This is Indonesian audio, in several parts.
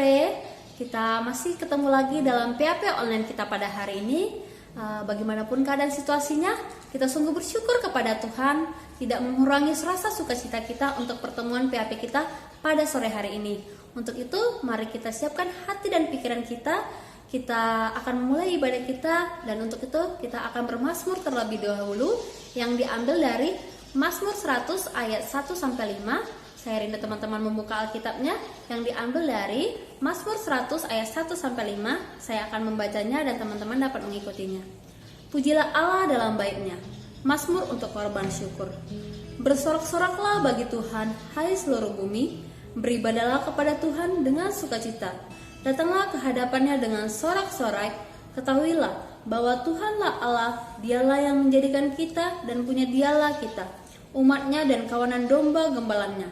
sore. Kita masih ketemu lagi dalam PAP online kita pada hari ini. Bagaimanapun keadaan situasinya, kita sungguh bersyukur kepada Tuhan tidak mengurangi rasa sukacita kita untuk pertemuan PAP kita pada sore hari ini. Untuk itu, mari kita siapkan hati dan pikiran kita. Kita akan memulai ibadah kita, dan untuk itu kita akan bermazmur terlebih dahulu yang diambil dari Mazmur 100 ayat 1-5. Saya rindu teman-teman membuka Alkitabnya yang diambil dari Mazmur 100 ayat 1-5. Saya akan membacanya dan teman-teman dapat mengikutinya. Pujilah Allah dalam baitnya, Mazmur untuk korban syukur. Bersorak-soraklah bagi Tuhan, hai seluruh bumi. Beribadahlah kepada Tuhan dengan sukacita. Datanglah ke hadapannya dengan sorak-sorai. Ketahuilah bahwa Tuhanlah Allah, dialah yang menjadikan kita dan punya dialah kita, umatnya dan kawanan domba gembalannya.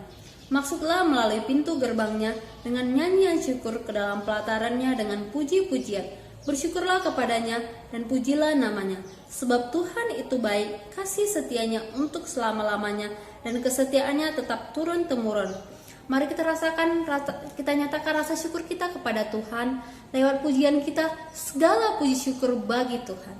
Maksudlah melalui pintu gerbangnya dengan nyanyian syukur, ke dalam pelatarannya dengan puji-pujian. Bersyukurlah kepadanya dan pujilah namanya. Sebab Tuhan itu baik, kasih setianya untuk selama-lamanya, dan kesetiaannya tetap turun-temurun. Mari kita nyatakan rasa syukur kita kepada Tuhan lewat pujian kita. Segala puji syukur bagi Tuhan.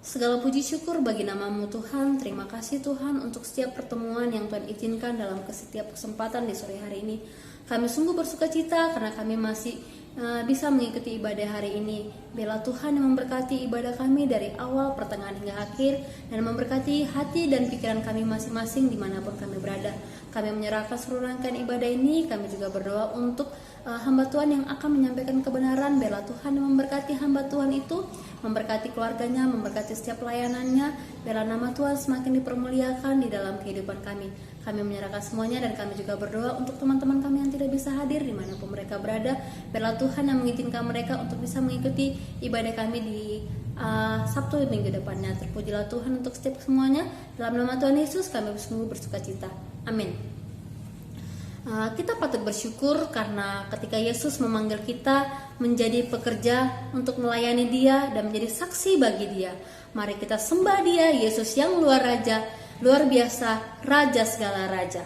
Segala puji syukur bagi nama-Mu Tuhan. Terima kasih Tuhan untuk setiap pertemuan yang Tuhan izinkan dalam setiap kesempatan di sore hari ini. Kami sungguh bersuka cita karena kami masih bisa mengikuti ibadah hari ini. Biarlah Tuhan yang memberkati ibadah kami dari awal, pertengahan hingga akhir, dan memberkati hati dan pikiran kami masing-masing dimanapun kami berada. Kami menyerahkan seluruh rangkaian ibadah ini. Kami juga berdoa untuk hamba Tuhan yang akan menyampaikan kebenaran. Biarlah Tuhan yang memberkati hamba Tuhan itu, memberkati keluarganya, memberkati setiap pelayanannya. Biarlah nama Tuhan semakin dipermuliakan di dalam kehidupan kami. Kami menyerahkan semuanya, dan kami juga berdoa untuk teman-teman kami yang tidak bisa hadir dimanapun mereka berada. Biarlah Tuhan yang mengizinkan mereka untuk bisa mengikuti ibadah kami di Sabtu minggu depannya. Terpujilah Tuhan untuk setiap semuanya. Dalam nama Tuhan Yesus kami sungguh bersuka cita. Amin. Kita patut bersyukur karena ketika Yesus memanggil kita menjadi pekerja untuk melayani Dia dan menjadi saksi bagi Dia. Mari kita sembah Dia, Yesus yang luar biasa, Raja segala raja.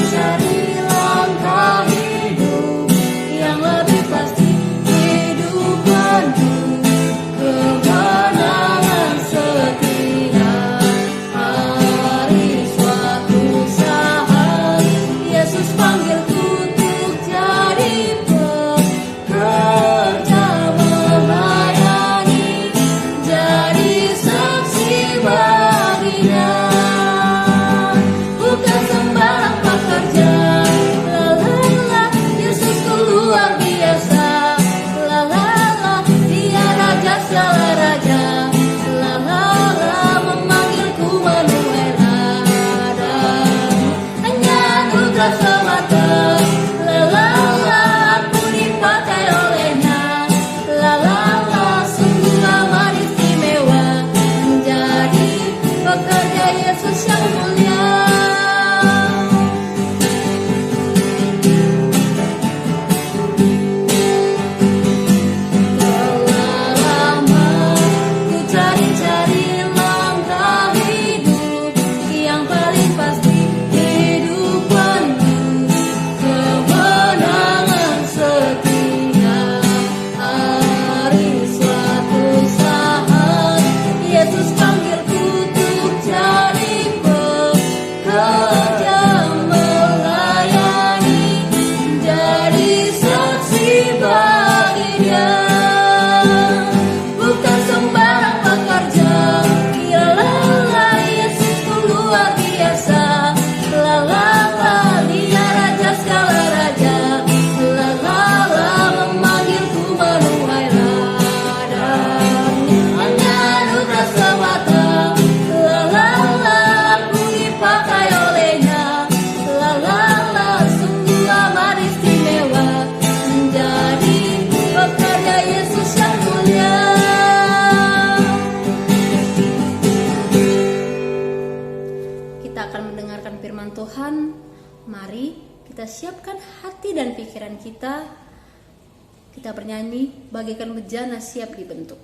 Cari langkah hidup anugerah semata. La la la, aku dipakai olehnya. La la la, sungguh amat istimewa menjadi pekerja Yesus yang mulia. Tuhan, mari kita siapkan hati dan pikiran kita. Kita bernyanyi bagaikan bejana siap dibentuk.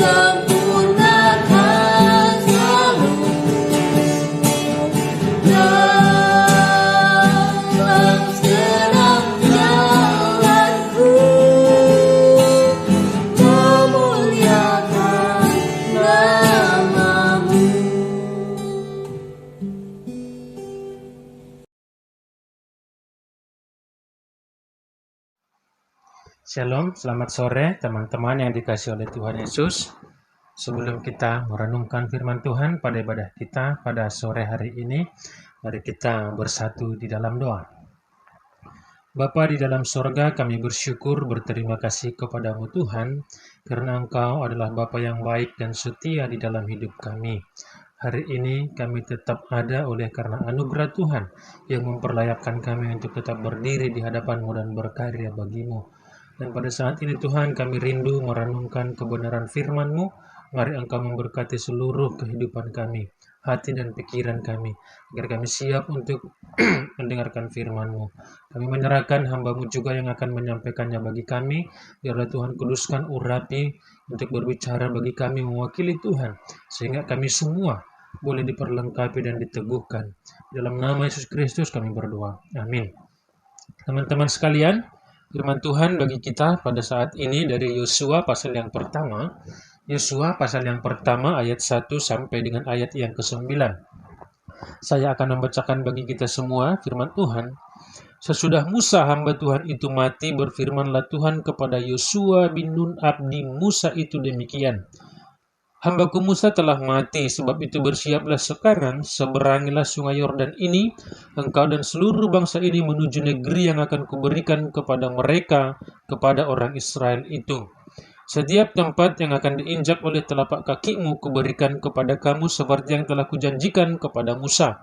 sempurnakan selalu dalam setiap jalanku, memuliakan nama-Mu. Shalom, selamat sore teman-teman yang dikasihi oleh Tuhan Yesus. Sebelum kita merenungkan firman Tuhan pada ibadah kita pada sore hari ini, mari kita bersatu di dalam doa. Bapa di dalam sorga, kami bersyukur berterima kasih kepadamu Tuhan, karena Engkau adalah Bapa yang baik dan setia di dalam hidup kami. Hari ini kami tetap ada oleh karena anugerah Tuhan yang memperlayakkan kami untuk tetap berdiri di hadapan-Mu dan berkarya bagi-Mu. Dan pada saat ini Tuhan, kami rindu merenungkan kebenaran firman-Mu. Mari Engkau memberkati seluruh kehidupan kami, hati dan pikiran kami, agar kami siap untuk mendengarkan firman-Mu. Kami menyerahkan hamba-Mu juga yang akan menyampaikannya bagi kami. Biarlah Tuhan kuduskan urapi untuk berbicara bagi kami mewakili Tuhan, sehingga kami semua boleh diperlengkapi dan diteguhkan. Dalam nama Yesus Kristus kami berdoa. Amin. Teman-teman sekalian, firman Tuhan bagi kita pada saat ini dari Yosua pasal yang pertama. Yosua pasal yang pertama ayat 1 sampai dengan ayat yang ke-9. Saya akan membacakan bagi kita semua firman Tuhan. Sesudah Musa hamba Tuhan itu mati, berfirmanlah Tuhan kepada Yosua bin Nun abdi Musa itu demikian. Hambaku Musa telah mati, sebab itu bersiaplah sekarang, seberangilah sungai Yordan ini, engkau dan seluruh bangsa ini menuju negeri yang akan kuberikan kepada mereka, kepada orang Israel itu. Setiap tempat yang akan diinjak oleh telapak kakimu kuberikan kepada kamu seperti yang telah kujanjikan kepada Musa.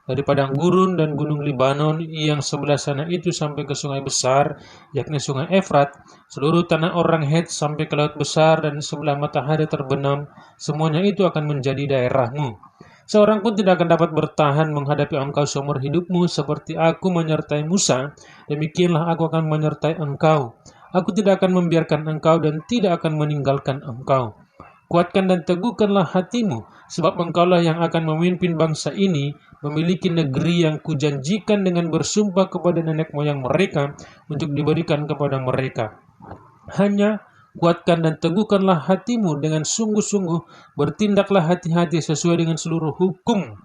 Dari padang gurun dan gunung Libanon yang sebelah sana itu sampai ke sungai besar, yakni sungai Efrat, seluruh tanah orang Het sampai ke laut besar dan sebelah matahari terbenam, semuanya itu akan menjadi daerahmu. Seorang pun tidak akan dapat bertahan menghadapi engkau seumur hidupmu, seperti aku menyertai Musa, demikianlah aku akan menyertai engkau. Aku tidak akan membiarkan engkau dan tidak akan meninggalkan engkau. Kuatkan dan teguhkanlah hatimu, sebab engkaulah yang akan memimpin bangsa ini, memiliki negeri yang kujanjikan dengan bersumpah kepada nenek moyang mereka untuk diberikan kepada mereka. Hanya kuatkan dan teguhkanlah hatimu dengan sungguh-sungguh, bertindaklah hati-hati sesuai dengan seluruh hukum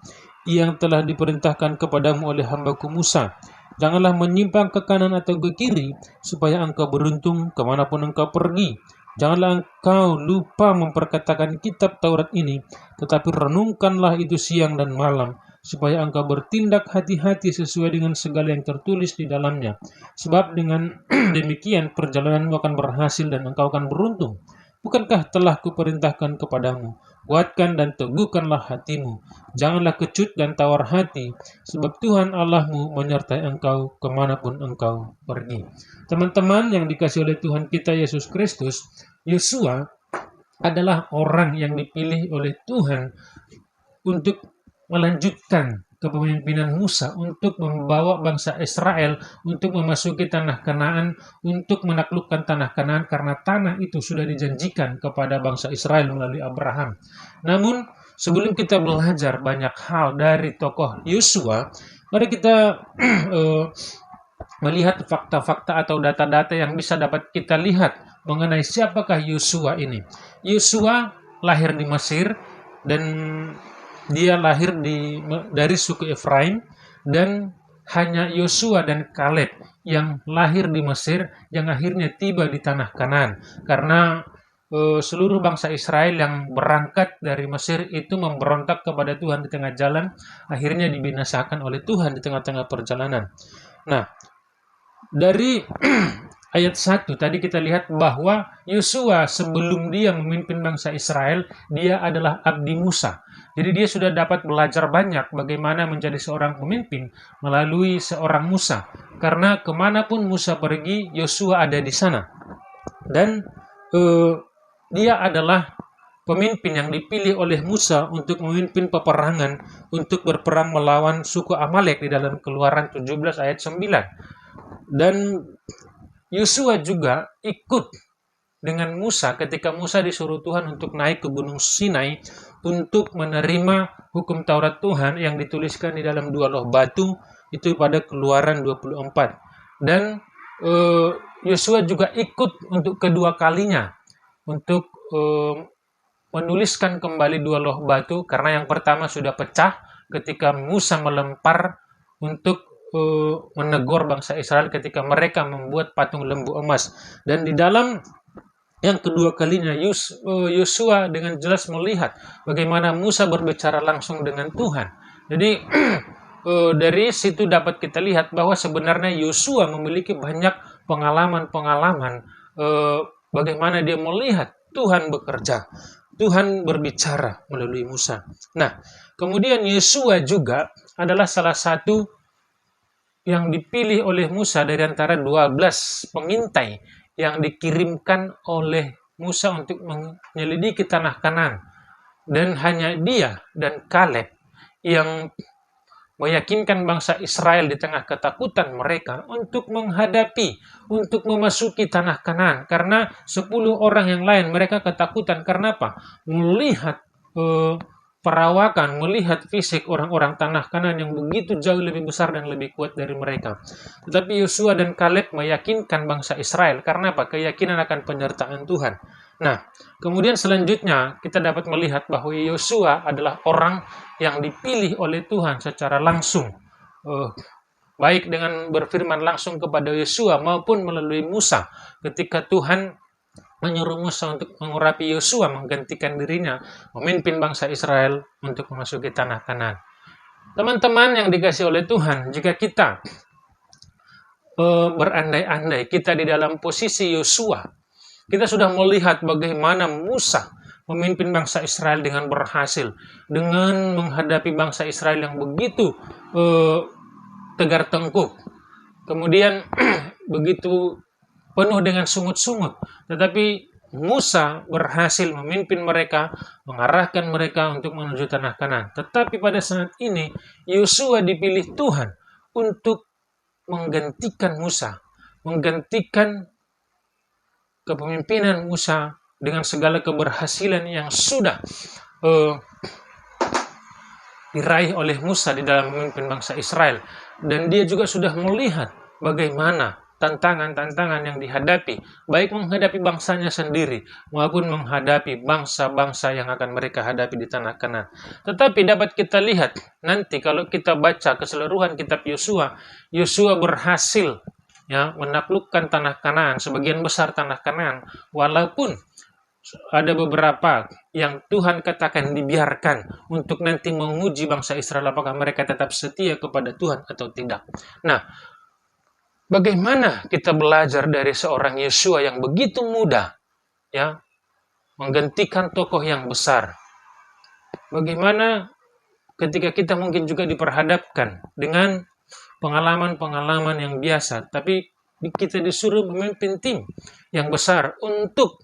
yang telah diperintahkan kepadamu oleh hambaku Musa. Janganlah menyimpang ke kanan atau ke kiri, supaya engkau beruntung kemanapun engkau pergi. Janganlah engkau lupa memperkatakan kitab Taurat ini, tetapi renungkanlah itu siang dan malam, supaya engkau bertindak hati-hati sesuai dengan segala yang tertulis di dalamnya. Sebab dengan demikian perjalananmu akan berhasil dan engkau akan beruntung. Bukankah telah kuperintahkan kepadamu, kuatkan dan teguhkanlah hatimu, janganlah kecut dan tawar hati, sebab Tuhan Allahmu menyertai engkau kemanapun engkau pergi. Teman-teman yang dikasihi oleh Tuhan kita Yesus Kristus, Yosua adalah orang yang dipilih oleh Tuhan untuk melanjutkan kepemimpinan Musa untuk membawa bangsa Israel untuk memasuki tanah Kanaan, untuk menaklukkan tanah Kanaan, karena tanah itu sudah dijanjikan kepada bangsa Israel melalui Abraham. Namun sebelum kita belajar banyak hal dari tokoh Yosua, mari kita melihat fakta-fakta atau data-data yang bisa dapat kita lihat mengenai siapakah Yosua ini. Yosua lahir di Mesir dan dia lahir dari suku Efraim, dan hanya Yosua dan Kaleb yang lahir di Mesir yang akhirnya tiba di tanah Kanaan, karena seluruh bangsa Israel yang berangkat dari Mesir itu memberontak kepada Tuhan di tengah jalan, akhirnya dibinasakan oleh Tuhan di tengah-tengah perjalanan. Nah, dari ayat 1 tadi kita lihat bahwa Yosua sebelum dia memimpin bangsa Israel, dia adalah abdi Musa. Jadi dia sudah dapat belajar banyak bagaimana menjadi seorang pemimpin melalui seorang Musa. Karena kemanapun Musa pergi, Yosua ada di sana. Dan dia adalah pemimpin yang dipilih oleh Musa untuk memimpin peperangan, untuk berperang melawan suku Amalek di dalam Keluaran 17 ayat 9. Dan Yosua juga ikut dengan Musa ketika Musa disuruh Tuhan untuk naik ke Gunung Sinai untuk menerima hukum Taurat Tuhan yang dituliskan di dalam 2 loh batu itu pada Keluaran 24. Dan Yosua juga ikut untuk kedua kalinya untuk menuliskan kembali 2 loh batu karena yang pertama sudah pecah ketika Musa melempar untuk menegur bangsa Israel ketika mereka membuat patung lembu emas. Dan di dalam yang kedua kalinya Yosua dengan jelas melihat bagaimana Musa berbicara langsung dengan Tuhan. Jadi dari situ dapat kita lihat bahwa sebenarnya Yosua memiliki banyak pengalaman-pengalaman bagaimana dia melihat Tuhan bekerja, Tuhan berbicara melalui Musa. Nah, kemudian Yosua juga adalah salah satu yang dipilih oleh Musa dari antara 12 pengintai yang dikirimkan oleh Musa untuk menyelidiki tanah Kanaan. Dan hanya dia dan Kaleb yang meyakinkan bangsa Israel di tengah ketakutan mereka untuk menghadapi, untuk memasuki tanah Kanaan. Karena 10 orang yang lain mereka ketakutan. Karena apa? Melihat perawakan, melihat fisik orang-orang tanah Kanaan yang begitu jauh lebih besar dan lebih kuat dari mereka. Tetapi Yosua dan Kaleb meyakinkan bangsa Israel. Karena apa? Keyakinan akan penyertaan Tuhan. Nah, kemudian selanjutnya kita dapat melihat bahwa Yosua adalah orang yang dipilih oleh Tuhan secara langsung. Baik dengan berfirman langsung kepada Yosua maupun melalui Musa ketika Tuhan menyuruh Musa untuk mengurapi Yosua menggantikan dirinya memimpin bangsa Israel untuk memasuki tanah Kanaan. Teman-teman yang dikasihi oleh Tuhan, jika kita berandai-andai kita di dalam posisi Yosua, kita sudah melihat bagaimana Musa memimpin bangsa Israel dengan berhasil, dengan menghadapi bangsa Israel yang begitu tegar tengkuk, kemudian begitu penuh dengan sungut-sungut. Tetapi Musa berhasil memimpin mereka, mengarahkan mereka untuk menuju tanah Kanaan. Tetapi pada saat ini, Yosua dipilih Tuhan untuk menggantikan Musa, menggantikan kepemimpinan Musa dengan segala keberhasilan yang sudah diraih oleh Musa di dalam memimpin bangsa Israel. Dan dia juga sudah melihat bagaimana tantangan-tantangan yang dihadapi, baik menghadapi bangsanya sendiri maupun menghadapi bangsa-bangsa yang akan mereka hadapi di tanah Kanaan. Tetapi dapat kita lihat nanti kalau kita baca keseluruhan kitab Yosua, Yosua berhasil menaklukkan tanah Kanaan, sebagian besar tanah Kanaan, walaupun ada beberapa yang Tuhan katakan dibiarkan untuk nanti menguji bangsa Israel apakah mereka tetap setia kepada Tuhan atau tidak. Nah, bagaimana kita belajar dari seorang Yosua yang begitu muda menggantikan tokoh yang besar? Bagaimana ketika kita mungkin juga diperhadapkan dengan pengalaman-pengalaman yang biasa, tapi kita disuruh memimpin tim yang besar untuk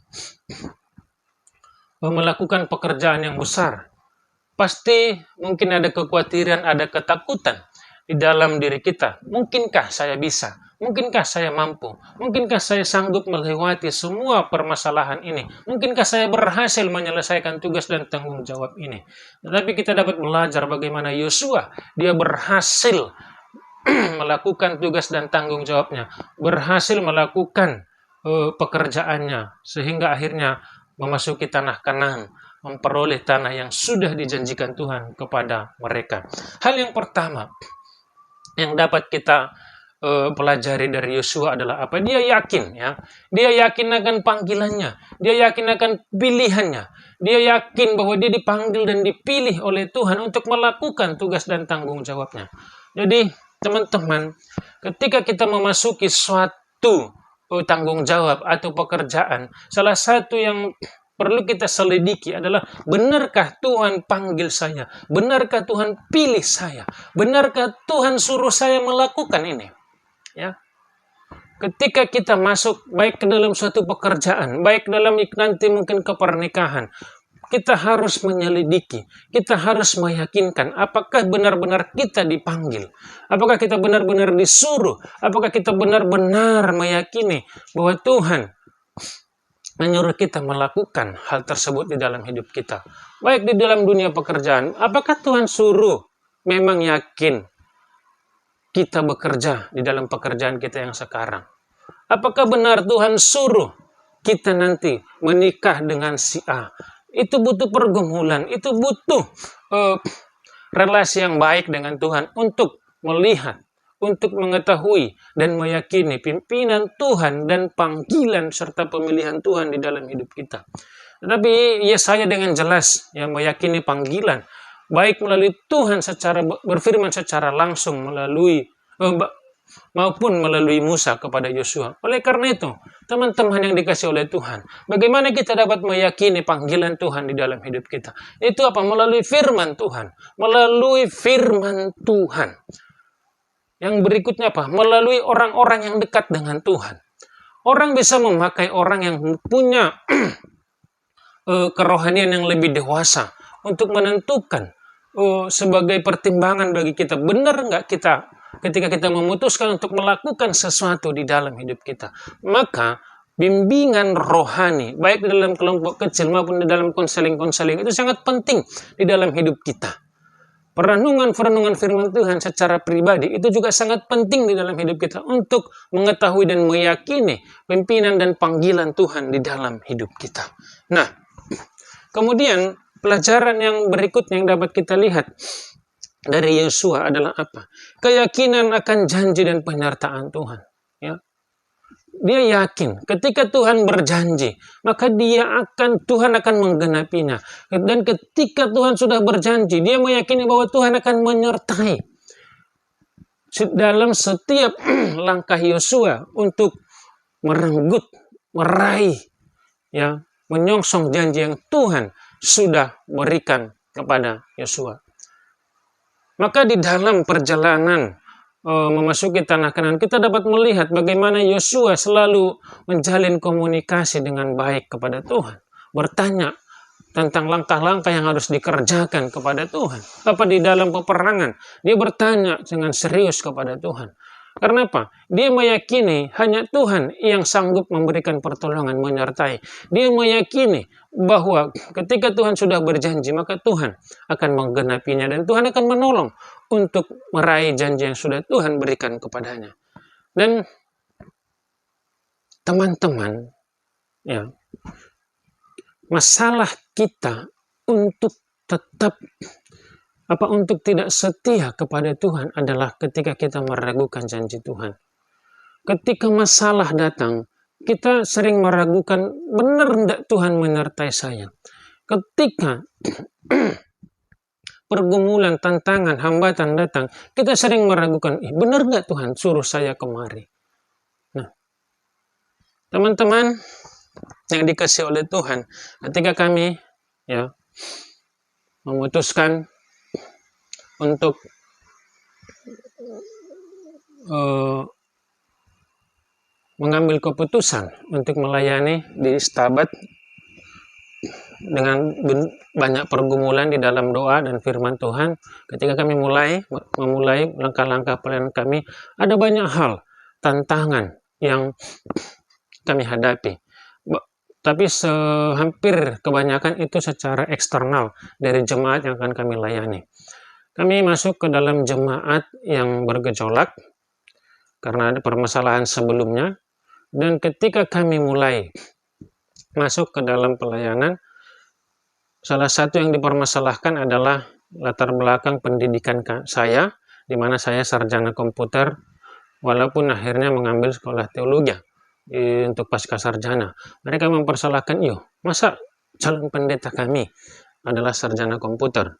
melakukan pekerjaan yang besar. Pasti mungkin ada kekhawatiran, ada ketakutan di dalam diri kita. Mungkinkah saya bisa? Mungkinkah saya mampu? Mungkinkah saya sanggup melewati semua permasalahan ini? Mungkinkah saya berhasil menyelesaikan tugas dan tanggung jawab ini? Tetapi kita dapat belajar bagaimana Yosua, dia berhasil melakukan tugas dan tanggung jawabnya, berhasil melakukan pekerjaannya, sehingga akhirnya memasuki tanah Kanaan, memperoleh tanah yang sudah dijanjikan Tuhan kepada mereka. Hal yang pertama yang dapat kita pelajari dari Yosua adalah apa? Dia yakin, dia yakin akan panggilannya, dia yakin akan pilihannya, dia yakin bahwa dia dipanggil dan dipilih oleh Tuhan untuk melakukan tugas dan tanggung jawabnya. Jadi teman-teman, ketika kita memasuki suatu tanggung jawab atau pekerjaan, salah satu yang perlu kita selidiki adalah benarkah Tuhan panggil saya? Benarkah Tuhan pilih saya? Benarkah Tuhan suruh saya melakukan ini? Ketika kita masuk baik ke dalam suatu pekerjaan, baik dalam nanti mungkin kepernikahan, kita harus menyelidiki, kita harus meyakinkan apakah benar-benar kita dipanggil, apakah kita benar-benar disuruh, apakah kita benar-benar meyakini bahwa Tuhan menyuruh kita melakukan hal tersebut di dalam hidup kita. Baik di dalam dunia pekerjaan, apakah Tuhan suruh memang yakin kita bekerja di dalam pekerjaan kita yang sekarang? Apakah benar Tuhan suruh kita nanti menikah dengan si A? Itu butuh pergumulan, itu butuh relasi yang baik dengan Tuhan untuk melihat, untuk mengetahui dan meyakini pimpinan Tuhan dan panggilan serta pemilihan Tuhan di dalam hidup kita. Tetapi Yesaya dengan jelas yang meyakini panggilan baik melalui Tuhan secara berfirman secara langsung melalui maupun melalui Musa kepada Yosua. Oleh karena itu, teman-teman yang dikasih oleh Tuhan, bagaimana kita dapat meyakini panggilan Tuhan di dalam hidup kita? Itu apa? Melalui firman Tuhan. Melalui firman Tuhan. Yang berikutnya apa? Melalui orang-orang yang dekat dengan Tuhan. Orang bisa memakai orang yang punya kerohanian yang lebih dewasa untuk menentukan sebagai pertimbangan bagi kita. Benar nggak kita ketika kita memutuskan untuk melakukan sesuatu di dalam hidup kita? Maka bimbingan rohani, baik di dalam kelompok kecil maupun di dalam konseling-konseling, itu sangat penting di dalam hidup kita. Perenungan firman Tuhan secara pribadi itu juga sangat penting di dalam hidup kita untuk mengetahui dan meyakini pimpinan dan panggilan Tuhan di dalam hidup kita. Nah, kemudian pelajaran yang berikutnya yang dapat kita lihat dari Yosua adalah apa? Keyakinan akan janji dan penyertaan Tuhan. Ya. Dia yakin ketika Tuhan berjanji, maka Tuhan akan menggenapinya. Dan ketika Tuhan sudah berjanji, dia meyakini bahwa Tuhan akan menyertai dalam setiap langkah Yosua untuk merenggut, meraih, ya, menyongsong janji yang Tuhan sudah berikan kepada Yosua. Maka di dalam perjalanan memasuki tanah Kanaan, kita dapat melihat bagaimana Yosua selalu menjalin komunikasi dengan baik kepada Tuhan. Bertanya tentang langkah-langkah yang harus dikerjakan kepada Tuhan. Apa di dalam peperangan, dia bertanya dengan serius kepada Tuhan. Karena apa? Dia meyakini hanya Tuhan yang sanggup memberikan pertolongan, menyertai. Dia meyakini bahwa ketika Tuhan sudah berjanji, maka Tuhan akan menggenapinya dan Tuhan akan menolong untuk meraih janji yang sudah Tuhan berikan kepadanya. Dan teman-teman, ya, masalah kita untuk tidak setia kepada Tuhan adalah ketika kita meragukan janji Tuhan. Ketika masalah datang, kita sering meragukan, benar tidak Tuhan menyertai saya? Ketika pergumulan, tantangan, hambatan datang, kita sering meragukan, benar nggak Tuhan suruh saya kemari? Nah, teman-teman yang dikasih oleh Tuhan, ketika kami memutuskan untuk mengambil keputusan untuk melayani di Stabat dengan banyak pergumulan di dalam doa dan firman Tuhan. Ketika kami memulai langkah-langkah pelayanan kami, ada banyak hal, tantangan yang kami hadapi. Tapi hampir kebanyakan itu secara eksternal dari jemaat yang akan kami layani. Kami masuk ke dalam jemaat yang bergejolak karena ada permasalahan sebelumnya. Dan ketika kami mulai masuk ke dalam pelayanan, salah satu yang dipermasalahkan adalah latar belakang pendidikan saya, di mana saya sarjana komputer, walaupun akhirnya mengambil sekolah teologi untuk pasca sarjana. Mereka mempersalahkan, masa calon pendeta kami adalah sarjana komputer?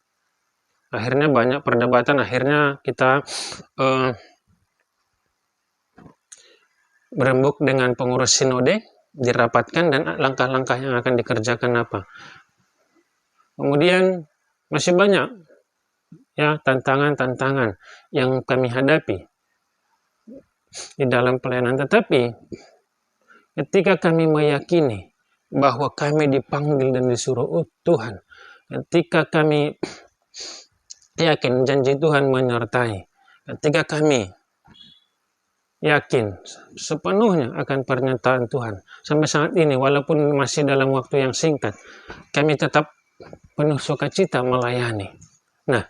Akhirnya banyak perdebatan, akhirnya kita berembuk dengan pengurus sinode, dirapatkan dan langkah-langkah yang akan dikerjakan apa. Kemudian masih banyak tantangan-tantangan yang kami hadapi di dalam pelayanan. Tetapi ketika kami meyakini bahwa kami dipanggil dan disuruh Tuhan, ketika kami yakin janji Tuhan menyertai, ketika kami yakin sepenuhnya akan pernyataan Tuhan. Sampai saat ini, walaupun masih dalam waktu yang singkat, kami tetap penuh sukacita melayani. Nah,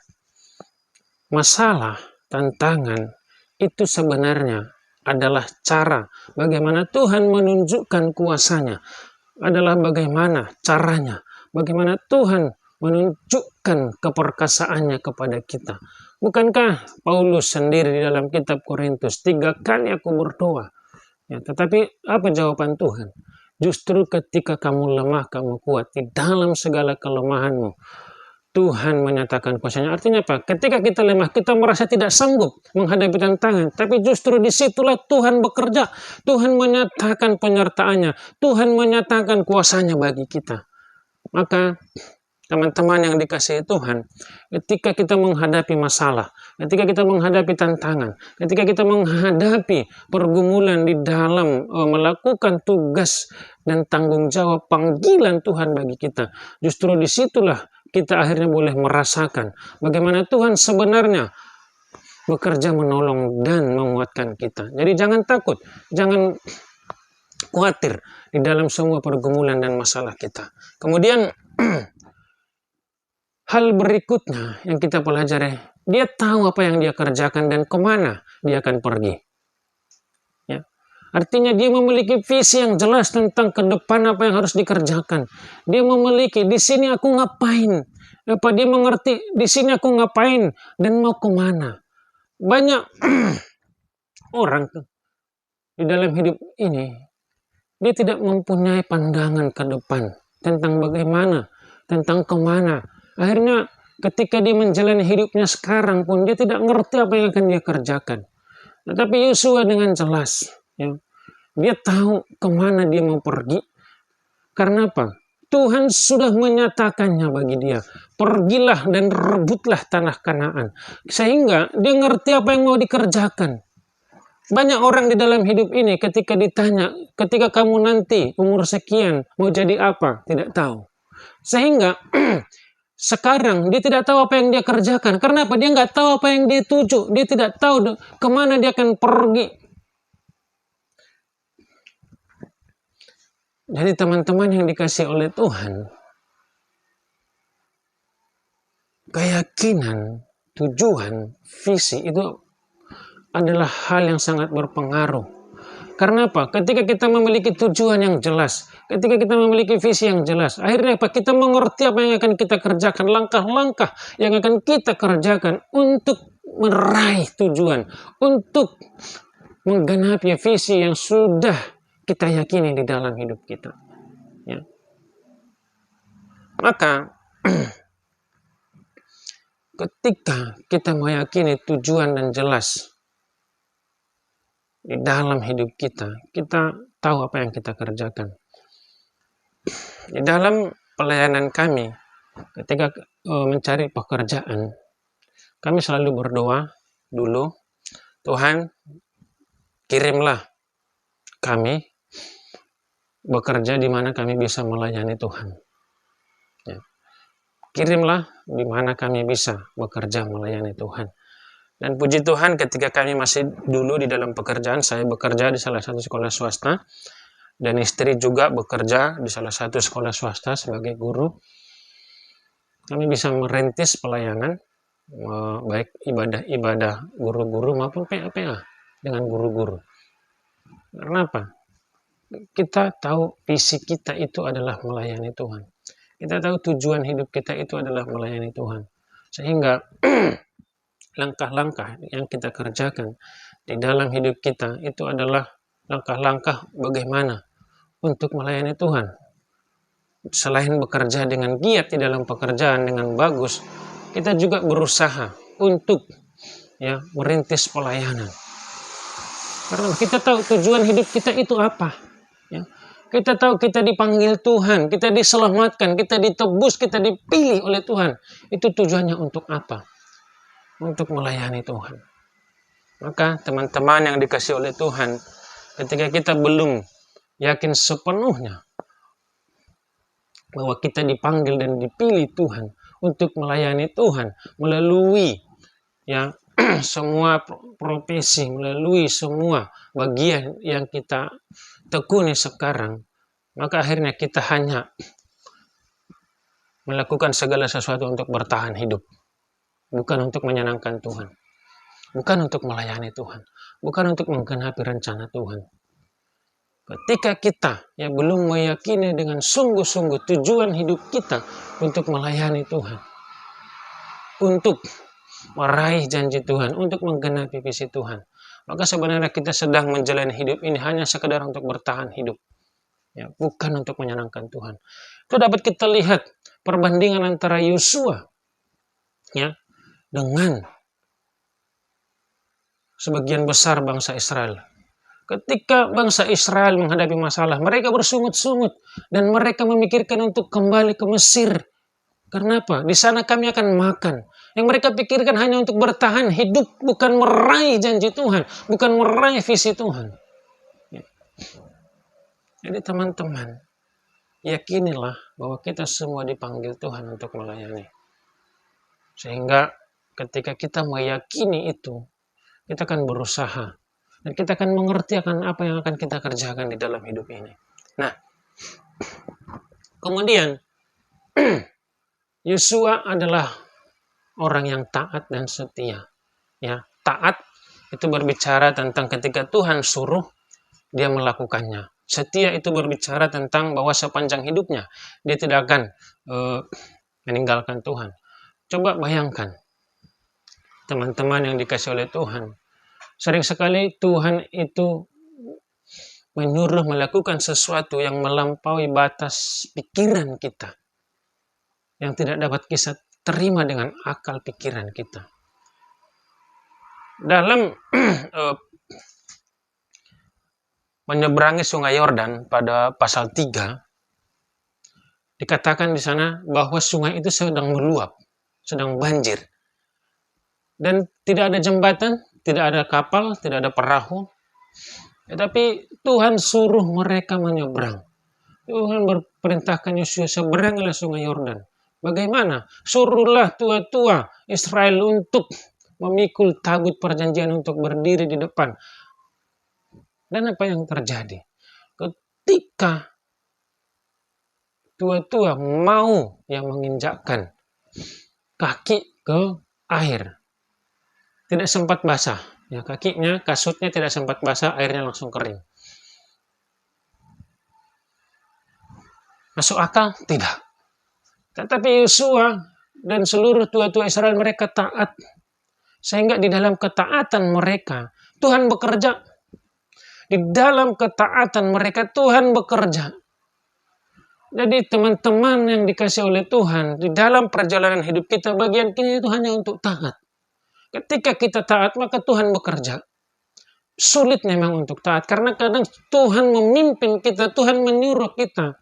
masalah, tantangan, itu sebenarnya adalah cara bagaimana Tuhan menunjukkan kuasa-Nya, adalah bagaimana caranya, bagaimana Tuhan menunjukkan keperkasaannya kepada kita. Bukankah Paulus sendiri di dalam kitab Korintus, 3 kali aku berdoa. Ya, tetapi apa jawaban Tuhan? Justru ketika kamu lemah, kamu kuat. Di dalam segala kelemahanmu, Tuhan menyatakan kuasanya. Artinya apa? Ketika kita lemah, kita merasa tidak sanggup menghadapi tantangan. Tapi justru disitulah Tuhan bekerja. Tuhan menyatakan penyertaannya. Tuhan menyatakan kuasanya bagi kita. Maka teman-teman yang dikasihi Tuhan, ketika kita menghadapi masalah, ketika kita menghadapi tantangan, ketika kita menghadapi pergumulan di dalam melakukan tugas dan tanggung jawab panggilan Tuhan bagi kita, justru disitulah kita akhirnya boleh merasakan bagaimana Tuhan sebenarnya bekerja menolong dan menguatkan kita. Jadi jangan takut, jangan khawatir di dalam semua pergumulan dan masalah kita. Kemudian hal berikutnya yang kita pelajari, dia tahu apa yang dia kerjakan dan kemana dia akan pergi. Ya. Artinya dia memiliki visi yang jelas tentang ke depan apa yang harus dikerjakan. Dia memiliki, di sini aku ngapain. Dia mengerti, di sini aku ngapain dan mau kemana. Banyak orang di dalam hidup ini, dia tidak mempunyai pandangan ke depan tentang bagaimana, tentang kemana. Akhirnya ketika dia menjalani hidupnya sekarang pun dia tidak ngerti apa yang akan dia kerjakan. Tetapi Yosua dengan jelas, ya, dia tahu kemana dia mau pergi. Karena apa? Tuhan sudah menyatakannya bagi dia. Pergilah dan rebutlah tanah Kanaan. Sehingga dia ngerti apa yang mau dikerjakan. Banyak orang di dalam hidup ini ketika ditanya, ketika kamu nanti umur sekian mau jadi apa? Tidak tahu. Sehingga sekarang dia tidak tahu apa yang dia kerjakan. Karena apa? Dia nggak tahu apa yang dia tuju. Dia tidak tahu kemana dia akan pergi. Jadi teman-teman yang dikasih oleh Tuhan, keyakinan, tujuan, visi itu adalah hal yang sangat berpengaruh. Karena apa? Ketika kita memiliki tujuan yang jelas, ketika kita memiliki visi yang jelas, akhirnya apa? Kita mengerti apa yang akan kita kerjakan, langkah-langkah yang akan kita kerjakan untuk meraih tujuan, untuk menggenapi visi yang sudah kita yakini di dalam hidup kita. Ya. Maka ketika kita meyakini tujuan dan jelas di dalam hidup kita, kita tahu apa yang kita kerjakan. Di dalam pelayanan kami, ketika mencari pekerjaan, kami selalu berdoa dulu, Tuhan, kirimlah kami bekerja di mana kami bisa melayani Tuhan. Ya. Kirimlah di mana kami bisa bekerja melayani Tuhan. Dan puji Tuhan ketika kami masih dulu di dalam pekerjaan, saya bekerja di salah satu sekolah swasta, dan istri juga bekerja di salah satu sekolah swasta sebagai guru. Kami bisa merintis pelayanan, baik ibadah-ibadah guru-guru maupun PA-PA dengan guru-guru. Karena apa? Kita tahu visi kita itu adalah melayani Tuhan. Kita tahu tujuan hidup kita itu adalah melayani Tuhan. Sehingga langkah-langkah yang kita kerjakan di dalam hidup kita itu adalah langkah-langkah bagaimana untuk melayani Tuhan. Selain bekerja dengan giat di dalam pekerjaan dengan bagus, kita juga berusaha untuk merintis pelayanan. Karena kita tahu tujuan hidup kita itu apa. Ya. Kita tahu kita dipanggil Tuhan, kita diselamatkan, kita ditebus, kita dipilih oleh Tuhan. Itu tujuannya untuk apa? Untuk melayani Tuhan. Maka teman-teman yang dikasih oleh Tuhan, ketika kita belum yakin sepenuhnya bahwa kita dipanggil dan dipilih Tuhan untuk melayani Tuhan melalui semua profesi, melalui semua bagian yang kita tekuni sekarang, maka akhirnya kita hanya melakukan segala sesuatu untuk bertahan hidup, bukan untuk menyenangkan Tuhan, bukan untuk melayani Tuhan, bukan untuk menggenapi rencana Tuhan. Ketika kita belum meyakini dengan sungguh-sungguh tujuan hidup kita untuk melayani Tuhan, untuk meraih janji Tuhan, untuk menggenapi visi Tuhan, maka sebenarnya kita sedang menjalani hidup ini hanya sekedar untuk bertahan hidup, bukan untuk menyenangkan Tuhan. Itu dapat kita lihat perbandingan antara Yosua dengan sebagian besar bangsa Israel. Ketika bangsa Israel menghadapi masalah, mereka bersungut-sungut dan mereka memikirkan untuk kembali ke Mesir. Kenapa? Di sana kami akan makan. Yang mereka pikirkan hanya untuk bertahan hidup, bukan meraih janji Tuhan, bukan meraih visi Tuhan. Jadi teman-teman, yakinilah bahwa kita semua dipanggil Tuhan untuk melayani. Sehingga ketika kita meyakini itu, kita akan berusaha. Dan kita akan mengerti akan apa yang akan kita kerjakan di dalam hidup ini. Nah, kemudian Yosua adalah orang yang taat dan setia. Taat itu berbicara tentang ketika Tuhan suruh, dia melakukannya. Setia itu berbicara tentang bahwa sepanjang hidupnya dia tidak akan meninggalkan Tuhan. Coba bayangkan, teman-teman yang dikasih oleh Tuhan, sering sekali Tuhan itu menyuruh melakukan sesuatu yang melampaui batas pikiran kita, yang tidak dapat kita terima dengan akal pikiran kita. Dalam menyeberangi sungai Yordan pada pasal 3, dikatakan di sana bahwa sungai itu sedang meluap, sedang banjir. Dan tidak ada jembatan, tidak ada kapal, tidak ada perahu. Tetapi Tuhan suruh mereka menyeberang. Tuhan berperintahkan Yosua, seberangilah sungai Yordan. Bagaimana? Suruhlah tua-tua Israel untuk memikul tabut perjanjian untuk berdiri di depan. Dan apa yang terjadi? Ketika tua-tua mau menginjakkan kaki ke air, tidak sempat basah. Kakinya, kasutnya tidak sempat basah, airnya langsung kering. Masuk akal? Tidak. Tetapi Yosua dan seluruh tua-tua Israel mereka taat. Sehingga di dalam ketaatan mereka, Tuhan bekerja. Di dalam ketaatan mereka, Tuhan bekerja. Jadi teman-teman yang dikasih oleh Tuhan, di dalam perjalanan hidup kita, bagian kita itu hanya untuk taat. Ketika kita taat, maka Tuhan bekerja. Sulit memang untuk taat, karena kadang Tuhan memimpin kita, Tuhan menyuruh kita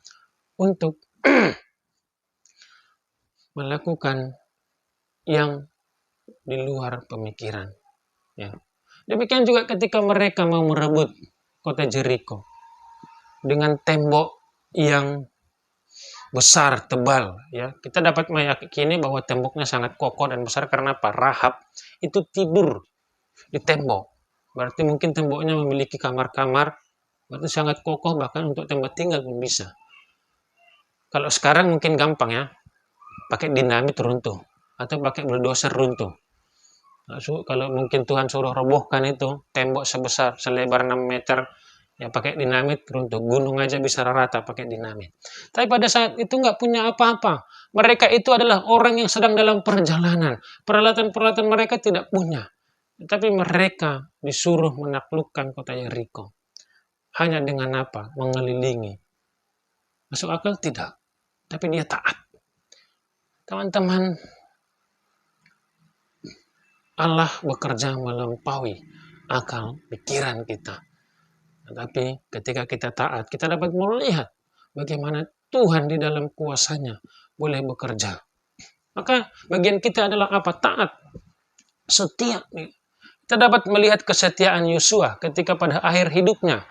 untuk melakukan yang di luar pemikiran. Demikian juga ketika mereka mau merebut kota Jericho dengan tembok yang besar, tebal. Kita dapat meyakini bahwa temboknya sangat kokoh dan besar karena apa? Rahab itu tidur di tembok. Berarti mungkin temboknya memiliki kamar-kamar, berarti sangat kokoh, bahkan untuk tempat tinggal pun bisa. Kalau sekarang mungkin gampang pakai dinamit runtuh, atau pakai bulldozer runtuh. Kalau mungkin Tuhan suruh robohkan itu, tembok sebesar, selebar 6 meter, pakai dinamit runtuh. Gunung aja bisa rata pakai dinamit. Tapi pada saat itu nggak punya apa-apa. Mereka itu adalah orang yang sedang dalam perjalanan. Peralatan-peralatan mereka tidak punya. Tapi mereka disuruh menaklukkan kota Jericho. Hanya dengan apa? Mengelilingi. Masuk akal? Tidak. Tapi dia taat. Teman-teman, Allah bekerja melampaui akal pikiran kita. Tetapi ketika kita taat, kita dapat melihat bagaimana Tuhan di dalam kuasanya boleh bekerja. Maka bagian kita adalah apa? Taat. Setia. Kita dapat melihat kesetiaan Yosua ketika pada akhir hidupnya.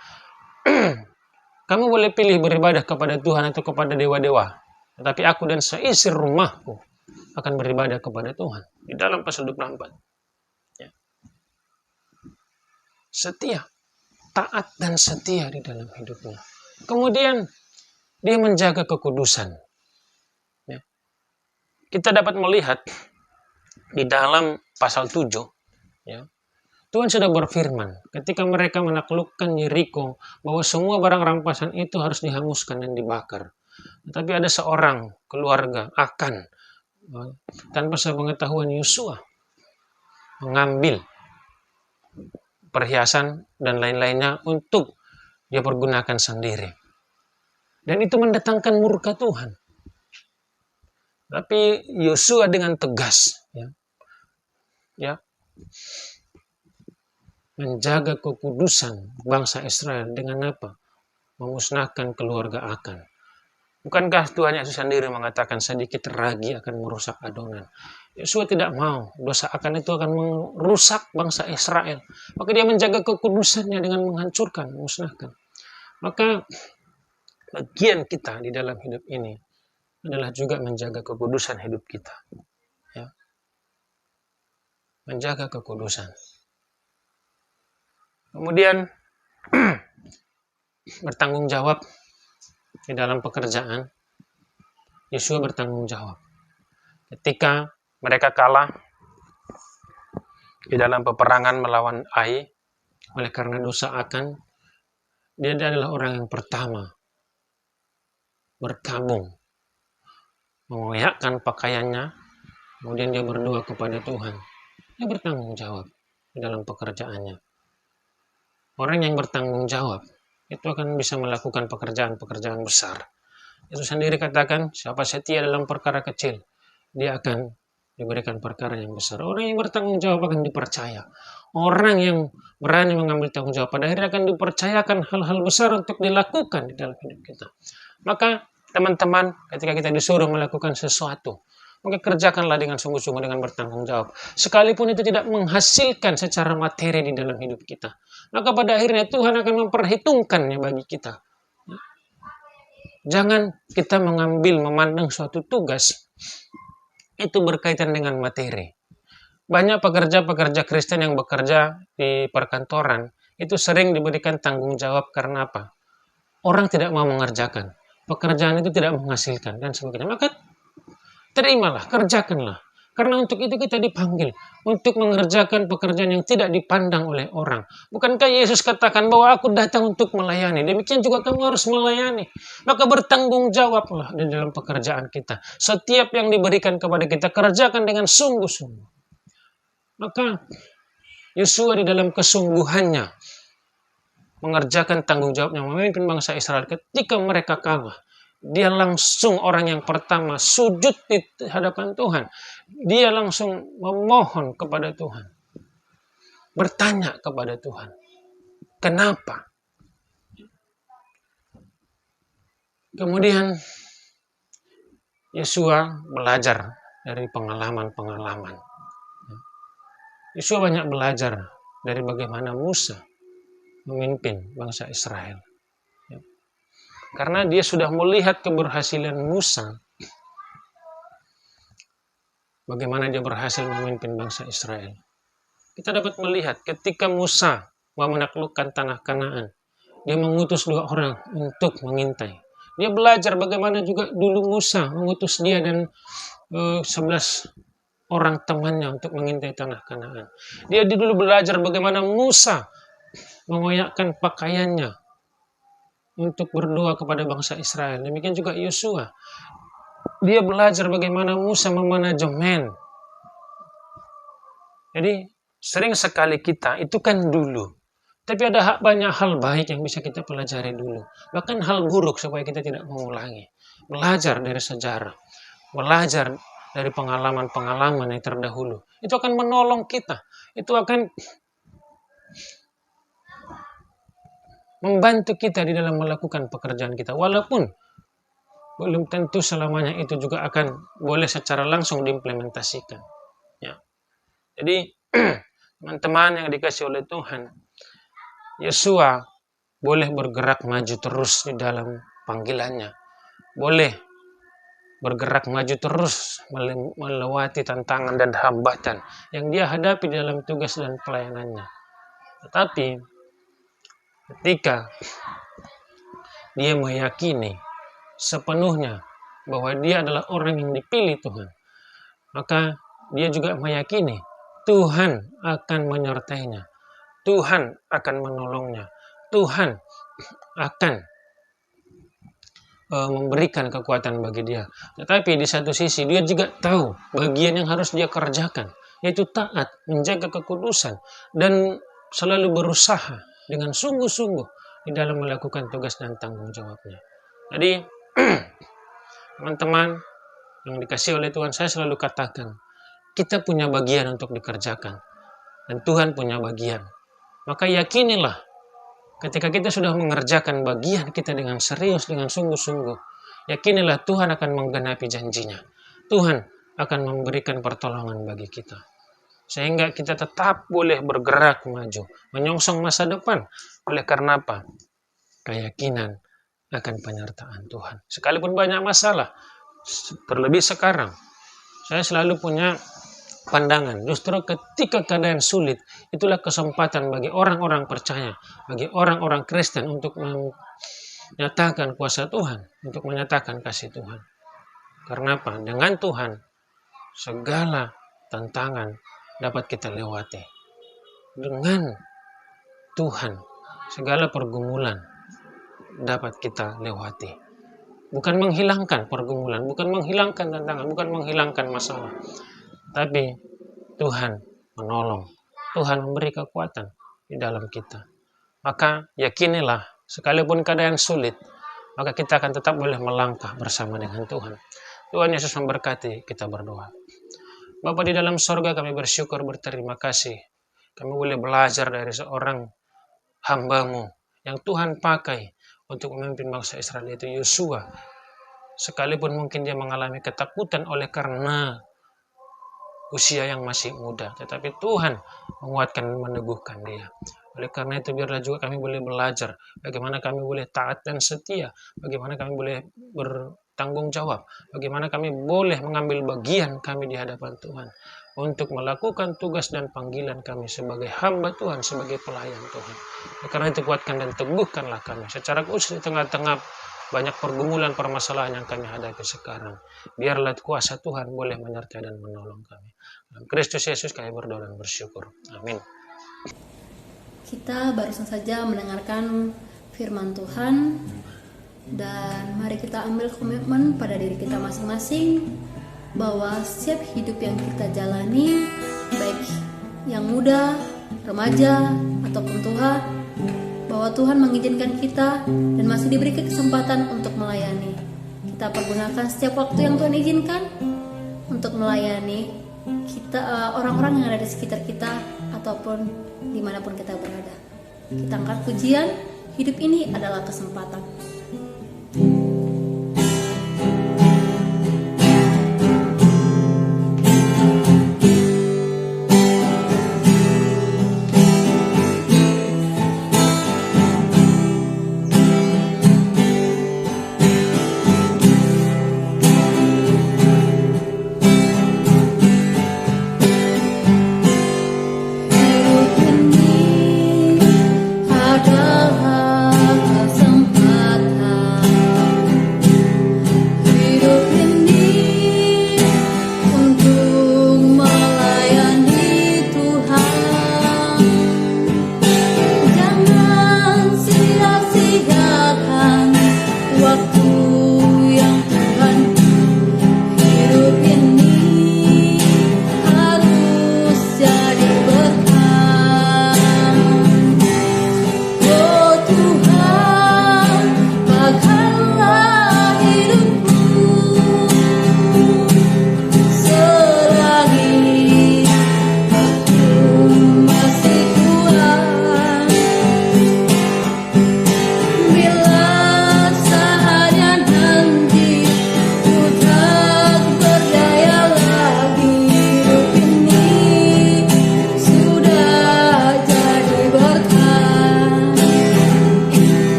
Kamu boleh pilih beribadah kepada Tuhan atau kepada dewa-dewa. Tetapi aku dan seisi rumahku akan beribadah kepada Tuhan. Di dalam pasal 24. setia, taat dan setia di dalam hidupnya. Kemudian dia menjaga kekudusan. Ya. Kita dapat melihat di dalam pasal 7, ya, Tuhan sudah berfirman ketika mereka menaklukkan Yeriko bahwa semua barang rampasan itu harus dihanguskan dan dibakar. Tapi ada seorang keluarga Akan, tanpa sepengetahuan Yosua, mengambil perhiasan dan lain-lainnya untuk dia pergunakan sendiri. Dan itu mendatangkan murka Tuhan. Tapi Yosua dengan tegas, ya, menjaga kekudusan bangsa Israel dengan apa? Memusnahkan keluarga Akan. Bukankah Tuhan Yesus sendiri mengatakan sedikit ragi akan merusak adonan? Yosua tidak mau. Dosa Akan itu akan merusak bangsa Israel. Maka dia menjaga kekudusannya dengan menghancurkan, memusnahkan. Maka bagian kita di dalam hidup ini adalah juga menjaga kekudusan hidup kita. Ya. Menjaga kekudusan. Kemudian bertanggung jawab di dalam pekerjaan. Yosua bertanggung jawab. Ketika mereka kalah di dalam peperangan melawan Ai, oleh karena dosa Akan, dia adalah orang yang pertama berkabung, mengoyakkan pakaiannya, kemudian dia berdoa kepada Tuhan. Dia bertanggung jawab di dalam pekerjaannya. Orang yang bertanggung jawab itu akan bisa melakukan pekerjaan-pekerjaan besar. Itu sendiri katakan, siapa setia dalam perkara kecil, dia akan diberikan perkara yang besar. Orang yang bertanggung jawab akan dipercaya. Orang yang berani mengambil tanggung jawab pada akhirnya akan dipercayakan hal-hal besar untuk dilakukan di dalam hidup kita. Maka teman-teman, ketika kita disuruh melakukan sesuatu, maka kerjakanlah dengan sungguh-sungguh, dengan bertanggung jawab. Sekalipun itu tidak menghasilkan secara materi di dalam hidup kita, maka pada akhirnya Tuhan akan memperhitungkannya bagi kita. Jangan kita memandang suatu tugas itu berkaitan dengan materi. Banyak pekerja-pekerja Kristen yang bekerja di perkantoran itu sering diberikan tanggung jawab karena apa? Orang tidak mau mengerjakan. Pekerjaan itu tidak menghasilkan dan sebagainya. Maka terimalah, kerjakanlah. Karena untuk itu kita dipanggil untuk mengerjakan pekerjaan yang tidak dipandang oleh orang. Bukankah Yesus katakan bahwa aku datang untuk melayani? Demikian juga kamu harus melayani. Maka bertanggung jawablah di dalam pekerjaan kita. Setiap yang diberikan kepada kita, kerjakan dengan sungguh-sungguh. Maka Yosua di dalam kesungguhannya mengerjakan tanggung jawabnya memimpin bangsa Israel ketika mereka kalah. Dia langsung orang yang pertama sujud di hadapan Tuhan. Dia langsung memohon kepada Tuhan. Bertanya kepada Tuhan. Kenapa? Kemudian Yosua belajar dari pengalaman-pengalaman. Yosua banyak belajar dari bagaimana Musa memimpin bangsa Israel. Karena dia sudah melihat keberhasilan Musa. Bagaimana dia berhasil memimpin bangsa Israel. Kita dapat melihat ketika Musa mau menaklukkan tanah Kanaan. Dia mengutus 2 orang untuk mengintai. Dia belajar bagaimana juga dulu Musa mengutus dia dan 11 orang temannya untuk mengintai tanah Kanaan. Dia dulu belajar bagaimana Musa mengoyakkan pakaiannya untuk berdoa kepada bangsa Israel. Demikian juga Yosua. Dia belajar bagaimana Musa memanajemen. Jadi sering sekali kita, itu kan dulu. Tapi ada banyak hal baik yang bisa kita pelajari dulu. Bahkan hal buruk supaya kita tidak mengulangi. Belajar dari sejarah. Belajar dari pengalaman-pengalaman yang terdahulu. Itu akan menolong kita. Itu akan membantu kita di dalam melakukan pekerjaan kita. Walaupun belum tentu selamanya itu juga akan boleh secara langsung diimplementasikan. Ya. Jadi teman-teman yang dikasih oleh Tuhan, Yosua boleh bergerak maju terus di dalam panggilannya. Boleh bergerak maju terus melewati tantangan dan hambatan yang dia hadapi dalam tugas dan pelayanannya. Tetapi ketika dia meyakini sepenuhnya bahwa dia adalah orang yang dipilih Tuhan, maka dia juga meyakini Tuhan akan menyertainya, Tuhan akan menolongnya, Tuhan akan memberikan kekuatan bagi dia. Tetapi di satu sisi dia juga tahu bagian yang harus dia kerjakan, yaitu taat, menjaga kekudusan, dan selalu berusaha dengan sungguh-sungguh di dalam melakukan tugas dan tanggung jawabnya. Jadi teman-teman yang dikasihi oleh Tuhan, saya selalu katakan, kita punya bagian untuk dikerjakan, dan Tuhan punya bagian. Maka yakinilah, ketika kita sudah mengerjakan bagian kita dengan serius, dengan sungguh-sungguh, yakinilah Tuhan akan menggenapi janjinya. Tuhan akan memberikan pertolongan bagi kita, sehingga kita tetap boleh bergerak maju, menyongsong masa depan. Oleh karena apa? Keyakinan akan penyertaan Tuhan. Sekalipun banyak masalah, terlebih sekarang, saya selalu punya pandangan, justru ketika keadaan sulit, itulah kesempatan bagi orang-orang percaya, bagi orang-orang Kristen untuk menyatakan kuasa Tuhan, untuk menyatakan kasih Tuhan. Karena apa? Dengan Tuhan, segala tantangan dapat kita lewati. Dengan Tuhan, segala pergumulan dapat kita lewati. Bukan menghilangkan pergumulan, bukan menghilangkan tantangan, bukan menghilangkan masalah. Tapi Tuhan menolong, Tuhan memberi kekuatan di dalam kita. Maka yakinilah, sekalipun keadaan sulit, maka kita akan tetap boleh melangkah bersama dengan Tuhan. Tuhan Yesus memberkati, kita berdoa. Bapa di dalam sorga, kami bersyukur, berterima kasih. Kami boleh belajar dari seorang hamba-Mu yang Tuhan pakai untuk memimpin bangsa Israel, yaitu Yosua. Sekalipun mungkin dia mengalami ketakutan oleh karena usia yang masih muda, tetapi Tuhan menguatkan dan meneguhkan dia. Oleh karena itu, biarlah juga kami boleh belajar bagaimana kami boleh taat dan setia, bagaimana kami boleh bertanggung jawab, bagaimana kami boleh mengambil bagian kami di hadapan Tuhan untuk melakukan tugas dan panggilan kami sebagai hamba Tuhan, sebagai pelayan Tuhan. Oleh karena itu, kuatkan dan teguhkanlah kami secara khusus di tengah-tengah banyak pergumulan permasalahan yang kami hadapi sekarang. Biarlah kuasa Tuhan boleh menyertai dan menolong kami. Dalam Kristus Yesus kami berdoa dan bersyukur. Amin. Kita barusan saja mendengarkan firman Tuhan, dan mari kita ambil komitmen pada diri kita masing-masing bahwa setiap hidup yang kita jalani, baik yang muda, remaja, ataupun tua, bahwa Tuhan mengizinkan kita dan masih diberi kesempatan untuk melayani. Kita pergunakan setiap waktu yang Tuhan izinkan untuk melayani kita, orang-orang yang ada di sekitar kita ataupun dimanapun kita berada. Kita angkat pujian, hidup ini adalah kesempatan. Adalah kesempatan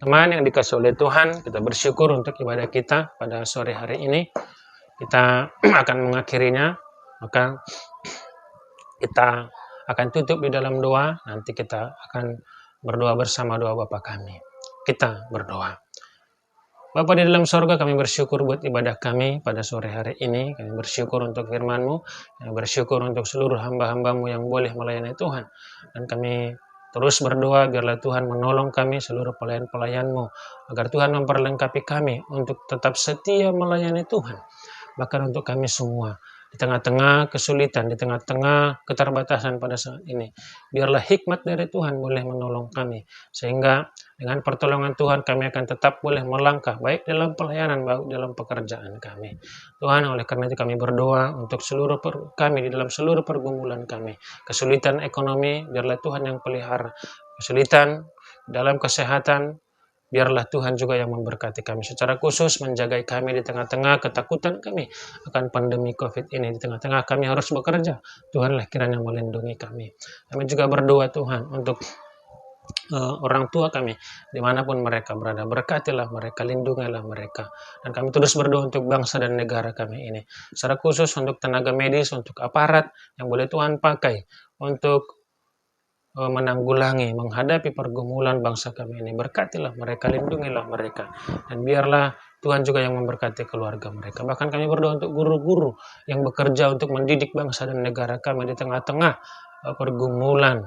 teman-teman yang dikasih oleh Tuhan, kita bersyukur untuk ibadah kita pada sore hari ini. Kita akan mengakhirinya, maka kita akan tutup di dalam doa. Nanti kita akan berdoa bersama doa Bapa kami. Kita berdoa. Bapa di dalam sorga, kami bersyukur buat ibadah kami pada sore hari ini. Kami bersyukur untuk firman-Mu, kami bersyukur untuk seluruh hamba-hamba-Mu yang boleh melayani Tuhan. Dan kami terus berdoa biarlah Tuhan menolong kami seluruh pelayan-pelayan-Mu, agar Tuhan memperlengkapi kami untuk tetap setia melayani Tuhan. Bahkan untuk kami semua, di tengah-tengah kesulitan, di tengah-tengah keterbatasan pada saat ini, biarlah hikmat dari Tuhan boleh menolong kami, sehingga dengan pertolongan Tuhan kami akan tetap boleh melangkah, baik dalam pelayanan, baik dalam pekerjaan kami. Tuhan, oleh karena itu kami berdoa untuk seluruh kami di dalam seluruh pergumulan kami. Kesulitan ekonomi, biarlah Tuhan yang pelihara. Kesulitan dalam kesehatan, biarlah Tuhan juga yang memberkati kami secara khusus, menjaga kami di tengah-tengah ketakutan kami akan pandemi COVID ini. Di tengah-tengah kami harus bekerja, Tuhanlah kiranya melindungi kami. Kami juga berdoa Tuhan untuk orang tua kami, dimanapun mereka berada, berkatilah mereka, lindungilah mereka. Dan kami terus berdoa untuk bangsa dan negara kami ini, secara khusus untuk tenaga medis, untuk aparat yang boleh Tuhan pakai untuk menanggulangi, menghadapi pergumulan bangsa kami ini. Berkatilah mereka, lindungilah mereka, dan biarlah Tuhan juga yang memberkati keluarga mereka. Bahkan kami berdoa untuk guru-guru yang bekerja untuk mendidik bangsa dan negara kami di tengah-tengah pergumulan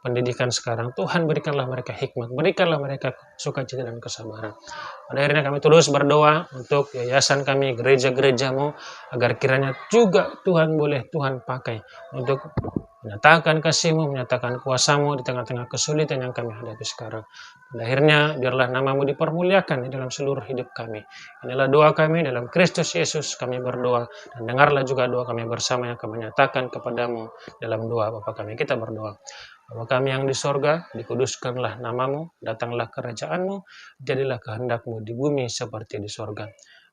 pendidikan sekarang. Tuhan, berikanlah mereka hikmat, berikanlah mereka sukacita dan kesabaran. Pada akhirnya kami terus berdoa untuk yayasan kami, gereja-gereja-Mu, agar kiranya juga Tuhan boleh Tuhan pakai untuk menyatakan kasih-Mu, menyatakan kuasa-Mu di tengah-tengah kesulitan yang kami hadapi sekarang. Pada akhirnya biarlah nama-Mu dipermuliakan di dalam seluruh hidup kami. Inilah doa kami dalam Kristus Yesus, kami berdoa, dan dengarlah juga doa kami bersama yang kami nyatakan kepadamu dalam doa Bapa kami. Kita berdoa. Bapa kami yang di sorga, dikuduskanlah nama-Mu, datanglah kerajaan-Mu, jadilah kehendak-Mu di bumi seperti di sorga.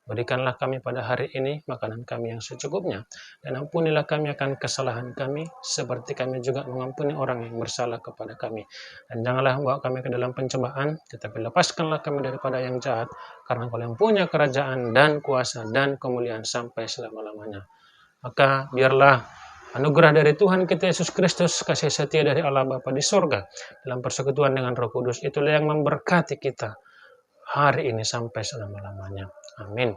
Berikanlah kami pada hari ini makanan kami yang secukupnya, dan ampunilah kami akan kesalahan kami, seperti kami juga mengampuni orang yang bersalah kepada kami. Dan janganlah membawa kami ke dalam pencobaan, tetapi lepaskanlah kami daripada yang jahat, karena Kau yang punya kerajaan dan kuasa dan kemuliaan sampai selama-lamanya. Maka biarlah anugerah dari Tuhan kita Yesus Kristus, kasih setia dari Allah Bapa di sorga, dalam persekutuan dengan Roh Kudus, itulah yang memberkati kita hari ini sampai selama-lamanya. Amin.